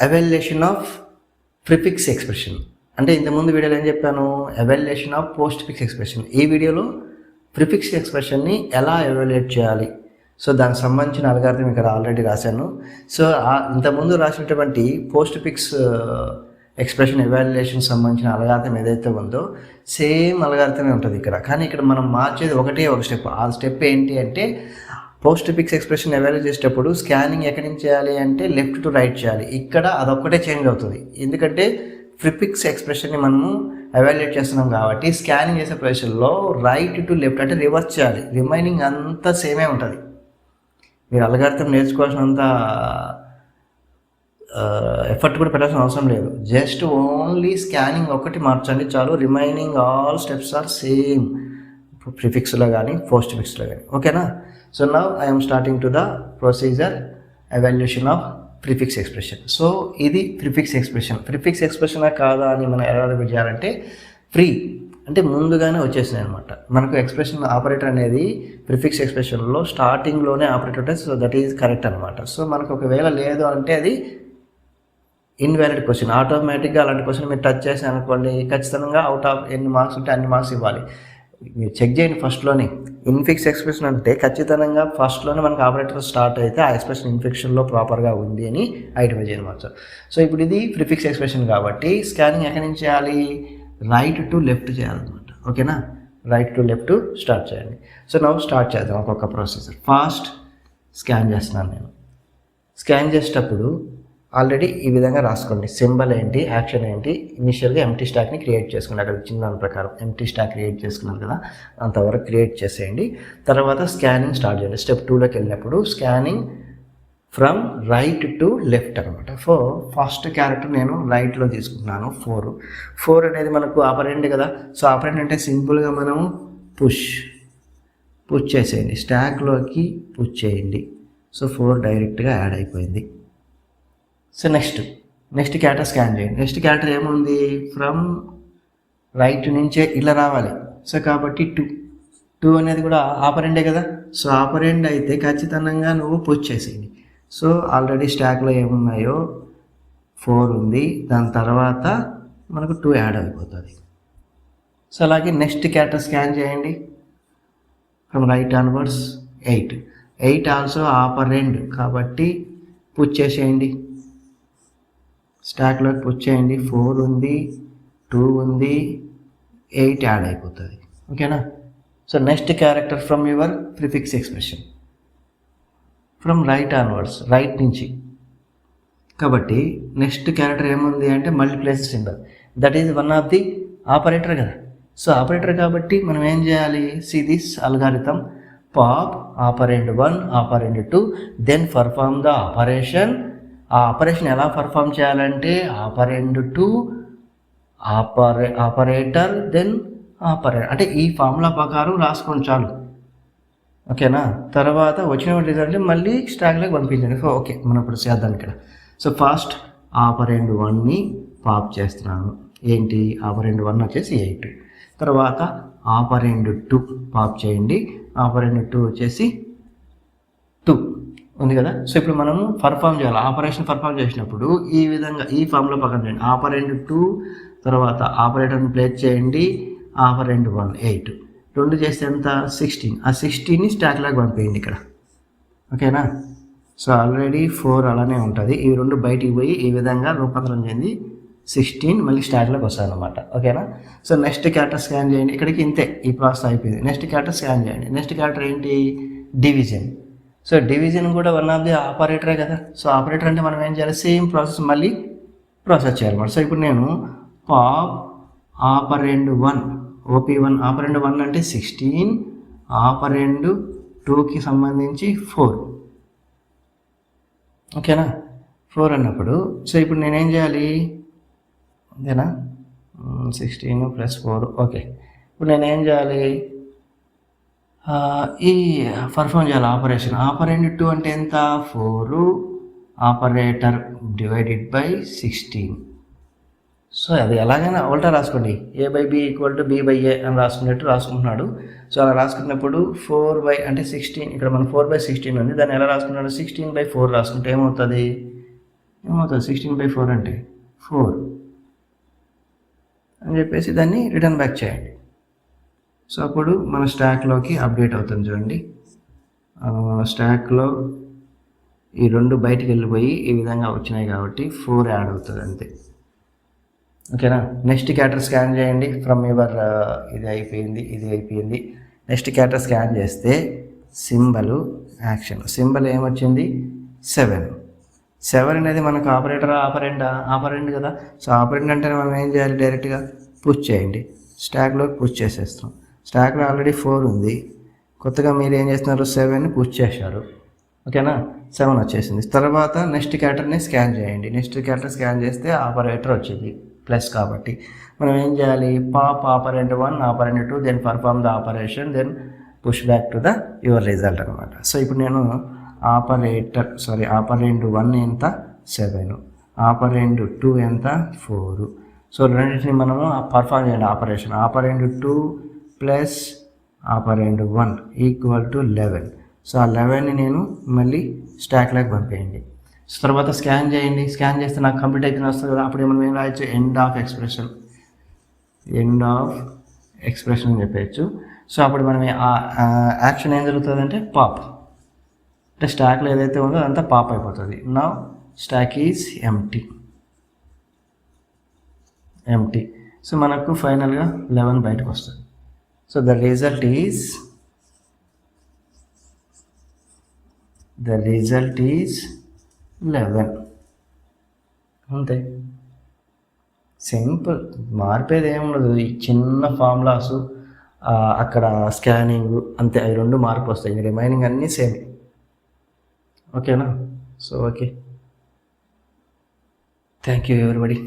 Evaluation of prefix expression. అంటే ఇంతకుముందు వీడియోలో ఏం చెప్పాను, evaluation of post fix expression. ఈ వీడియోలో ప్రిఫిక్స్ ఎక్స్ప్రెషన్ని ఎలా ఎవాల్యుయేట్ చేయాలి, సో దానికి సంబంధించిన అల్గారిథం ఇక్కడ ఆల్రెడీ రాశాను. సో ఇంతకుముందు రాసినటువంటి పోస్ట్ ఫిక్స్ ఎక్స్ప్రెషన్ ఎవాల్యుయేషన్ సంబంధించిన అల్గారిథం ఏదైతే ఉందో సేమ్ అల్గారిథమే ఉంటుంది ఇక్కడ. కానీ ఇక్కడ మనం మార్చేది ఒకటే ఒక స్టెప్. ఆ స్టెప్ ఏంటి అంటే, పోస్ట్ ఫిక్స్ ఎక్స్ప్రెషన్ ఎవాల్యుయేట్ చేసేటప్పుడు స్కానింగ్ ఎక్కడి నుంచి చేయాలి అంటే లెఫ్ట్ టు రైట్ చేయాలి. ఇక్కడ అదొక్కటే చేంజ్ అవుతుంది, ఎందుకంటే ప్రిఫిక్స్ ఎక్స్ప్రెషన్ని మనము ఎవాల్యుయేట్ చేస్తున్నాం కాబట్టి స్కానింగ్ చేసే ప్రదేశంలో రైట్ టు లెఫ్ట్ అంటే రివర్స్ చేయాలి. రిమైనింగ్ అంతా సేమే ఉంటుంది. మీరు అల్గారిథం నేర్చుకోవాల్సినంత ఎఫర్ట్ కూడా పెట్టాల్సిన అవసరం లేదు. జస్ట్ ఓన్లీ స్కానింగ్ ఒకటి మార్చండి చాలు. Remaining all steps are same, ప్రిఫిక్స్లో కానీ పోస్ట్ ఫిక్స్లో కానీ. ఓకేనా? So now I'm starting to the procedure evaluation of prefix expression. So ఇది ప్రిఫిక్స్ ఎక్స్ప్రెషన్. ప్రిఫిక్స్ ఎక్స్ప్రెషనా కాదా అని మనం ఎలా రిపీట్ చేయాలంటే, ఫ్రీ అంటే ముందుగానే వచ్చేసినాయి అనమాట. మనకు ఎక్స్ప్రెషన్ ఆపరేటర్ అనేది ప్రిఫిక్స్ ఎక్స్ప్రెషన్లో స్టార్టింగ్లోనే ఆపరేటర్ ఉంటుంది. సో దట్ ఈజ్ కరెక్ట్ అనమాట. సో మనకు ఒకవేళ లేదు అంటే అది ఇన్వాలిడ్ క్వశ్చన్. ఆటోమేటిక్గా అలాంటి క్వశ్చన్ మీరు టచ్ చేసి అనుకోండి, ఖచ్చితంగా అవుట్ ఆఫ్ ఎన్ని మార్క్స్ ఉంటే అన్ని మార్క్స్ ఇవ్వాలి. మీరు చెక్ చేయండి ఫస్ట్లోనే. ఇన్ఫిక్స్ ఎక్స్ప్రెషన్ అంటే ఖచ్చితంగా ఫస్ట్లోనే మనకు ఆపరేటర్ స్టార్ట్ అయితే ఆ ఎక్స్ప్రెషన్ ఇన్ఫిక్షన్లో ప్రాపర్గా ఉంది అని ఐడెంటిఫై చేయవచ్చు. సో ఇప్పుడు ఇది ప్రిఫిక్స్ ఎక్స్ప్రెషన్ కాబట్టి స్కానింగ్ ఎక్కడి నుంచి చేయాలి, రైట్ టు లెఫ్ట్ చేయాలన్నమాట. ఓకేనా? రైట్ టు లెఫ్ట్ స్టార్ట్ చేయండి. సో నవ్వు స్టార్ట్ చేద్దాం ఒక్కొక్క ప్రొసీజర్. ఫాస్ట్ స్కాన్ చేస్తున్నాను నేను. స్కాన్ చేసేటప్పుడు ఆల్రెడీ ఈ విధంగా రాసుకోండి. సింబల్ ఏంటి, యాక్షన్ ఏంటి. ఇనిషియల్గా ఎంటీ స్టాక్ని క్రియేట్ చేసుకోండి. అక్కడ ఇచ్చిన దాని ప్రకారం ఎంటీ స్టాక్ క్రియేట్ చేసుకున్నారు కదా, అంతవరకు క్రియేట్ చేసేయండి. తర్వాత స్కానింగ్ స్టార్ట్ చేయండి. స్టెప్ 2లోకి వెళ్ళినప్పుడు scanning from right to left అనమాట. ఫస్ట్ క్యారెక్టర్ నేను రైట్లో తీసుకుంటున్నాను. 4 అనేది మనకు ఆపరెంట్ కదా. సో ఆపరెంట్ అంటే సింపుల్గా మనము పుష్ చేసేయండి, స్టాక్లోకి పుష్ చేయండి. సో 4 డైరెక్ట్గా యాడ్ అయిపోయింది. సో నెక్స్ట్ క్యారెక్టర్ స్కాన్ చేయండి. నెక్స్ట్ క్యారెక్టర్ ఏముంది, ఫ్రమ్ రైట్ నుంచే ఇలా రావాలి. సో కాబట్టి 2 అనేది కూడా ఆపరెంటే కదా. సో ఆపరెంట్ అయితే ఖచ్చితంగా నువ్వు పుష్ చేసేయండి. సో ఆల్రెడీ స్టాక్లో ఏమున్నాయో 4 ఉంది, దాని తర్వాత మనకు 2 యాడ్ అయిపోతుంది. సో అలాగే నెక్స్ట్ క్యారెక్టర్ స్కాన్ చేయండి. From right onwards 8 also operant కాబట్టి పుష్ చేసేయండి, స్టాక్లోకి పుష్ చేయండి. 4 ఉంది, 2 ఉంది, 8 యాడ్ అయిపోతుంది. ఓకేనా? So next character from your prefix expression from right onwards, right నుంచి. కాబట్టి నెక్స్ట్ క్యారెక్టర్ ఏముంది అంటే multiplies symbol. That is one of the operator కదా. సో ఆపరేటర్ కాబట్టి మనం ఏం చేయాలి, see this algorithm pop operand 1, operand 2, then perform the operation. ఆ ఆపరేషన్ ఎలా పర్ఫామ్ చేయాలంటే ఆపరెంట్ 2 ఆపరేటర్ దెన్ ఆపరేటర్, అంటే ఈ ఫార్ములా ప్రకారం రాసుకోండి చాలు. ఓకేనా? తర్వాత వచ్చిన రిజల్ట్ మళ్ళీ స్టాక్లోకి పంపించండి. సో ఓకే, మనం ఇప్పుడు చేద్దాం ఇక్కడ. సో ఫస్ట్ ఆపరెంట్ 1ని పాప్ చేస్తున్నాను. ఏంటి, ఆపరెంట్ 1 వచ్చేసి 8. తర్వాత ఆపరెంట్ 2 పాప్ చేయండి. ఆపరెంట్ 2 వచ్చేసి 2 ఉంది కదా. సో ఇప్పుడు మనము పర్ఫామ్ చేయాలి. ఆపరేషన్ పర్ఫామ్ చేసినప్పుడు ఈ విధంగా ఈ ఫామ్లో పక్కన చేయండి. ఆపరెంట్ 2 తర్వాత ఆపరేటర్ని ప్లేస్ చేయండి. ఆపరెంట్ 1 8, 2 చేస్తే ఎంత 16. ఆ 16ని స్టాక్లోకి పంపేయండి ఇక్కడ. ఓకేనా? సో ఆల్రెడీ 4 అలానే ఉంటుంది. ఇవి 2 బయటికి పోయి ఈ విధంగా రూపాంతరం చెంది 16 మళ్ళీ స్టాక్లోకి వస్తుంది అనమాట. ఓకేనా? సో నెక్స్ట్ క్యారెక్టర్ స్కాన్ చేయండి. ఇక్కడికి ఇంతే, ఈ ప్రాసెస్ అయిపోయింది. నెక్స్ట్ క్యారెక్టర్ స్కాన్ చేయండి. నెక్స్ట్ క్యారెక్టర్ ఏంటి, డివిజన్. సో డివిజన్ కూడా వన్ ఆఫ్ ది ఆపరేటరే కదా. సో ఆపరేటర్ అంటే మనం ఏం చేయాలి, సేమ్ ప్రాసెస్ మళ్ళీ ప్రాసెస్ చేయాలన్నమాట. సో ఇప్పుడు నేను పాప్ ఆపరెంట్ 1 OP1, ఆపరెంట్ 1 అంటే 16, ఆపరెంట్ 2కి సంబంధించి 4. ఓకేనా? 4 అన్నప్పుడు సో ఇప్పుడు నేనేం చేయాలి, అంతేనా, 16 + 4. ఓకే, ఇప్పుడు నేనేం చేయాలి, ఈ పర్ఫామ్ చేయాలి ఆపరేషన్. ఆపరెంట్ 2 అంటే ఎంత, 4 ఆపరేటర్ డివైడెడ్ బై 16. సో అది ఎలాగైనా ఉల్టా రాసుకోండి. A/B = B/A అని రాసుకున్నట్టు రాసుకుంటున్నాడు. సో అలా రాసుకున్నప్పుడు 4 అంటే 16, ఇక్కడ మనం 4/16 ఉంది. దాన్ని ఎలా రాసుకుంటున్నాడు, 16/4 రాసుకుంటే ఏమవుతుంది, ఏమవుతుంది 16/4 అంటే 4 అని చెప్పేసి దాన్ని రిటర్న్ బ్యాక్ చేయండి. సో అప్పుడు మన స్టాక్లోకి అప్డేట్ అవుతుంది చూడండి. స్టాక్లో ఈ 2 బయటికి వెళ్ళిపోయి ఈ విధంగా వచ్చినాయి కాబట్టి 4 యాడ్ అవుతుంది అంతే. ఓకేనా. నెక్స్ట్ క్యాటర్ స్కాన్ చేయండి. ఫ్రమ్ యువర్ ఇది అయిపోయింది. నెక్స్ట్ క్యాటర్ స్కాన్ చేస్తే సింబల్ యాక్షన్ సింబల్ ఏమొచ్చింది 7 అనేది మనకు ఆపరెండ్ కదా. సో ఆపరెండ్ అంటే మనం ఏం చేయాలి, డైరెక్ట్గా పుష్ చేయండి. స్టాక్లోకి పుష్ చేసేస్తాం. స్టాక్లో ఆల్రెడీ 4 ఉంది, కొత్తగా మీరు ఏం చేస్తున్నారు 7ని పుష్ చేశారు. ఓకేనా, 7 వచ్చేసింది. తర్వాత నెక్స్ట్ క్యాటర్ని స్కాన్ చేయండి. నెక్స్ట్ క్యాటర్ స్కాన్ చేస్తే ఆపరేటర్ వచ్చింది ప్లస్ కాబట్టి మనం ఏం చేయాలి, pop operand 1 operand 2 then perform the operation then push back to the your result అనమాట. సో ఇప్పుడు నేను ఆపరెంట్ 1 ఎంత 7, ఆపరెంట్ 2 ఎంత 4. సో రెండింటిని మనము పర్ఫార్మ్ చేయండి operation. Operant 2 plus operant 1 equal to 11. So ఆ 11ని నేను మళ్ళీ స్టాక్లోకి పంపేయండి. సో తర్వాత స్కాన్ చేయండి. స్కాన్ చేస్తే నాకు కంప్లీట్ అయిపోయింది వస్తుంది కదా. అప్పుడు మనం ఏం రాయొచ్చు, ఎండ్ ఆఫ్ ఎక్స్ప్రెషన్ అని చెప్పచ్చు. సో అప్పుడు మనం ఆ యాక్షన్ ఏం జరుగుతుంది అంటే పాప్, అంటే స్టాక్లో ఏదైతే ఉందో అదంతా పాప్ అయిపోతుంది. నా స్టాక్ ఈజ్ ఎంటీ. సో మనకు ఫైనల్గా 11 బయటకు వస్తుంది. So the result is 11. అంతే, సింపుల్. మార్పేది ఏముండదు. ఈ చిన్న ఫార్ములాస్ అక్కడ స్కానింగ్ అంతే, అవి 2 మార్పు వస్తాయి. రిమైనింగ్ అన్నీ సేమ్. ఓకేనా. So okay, thank you everybody.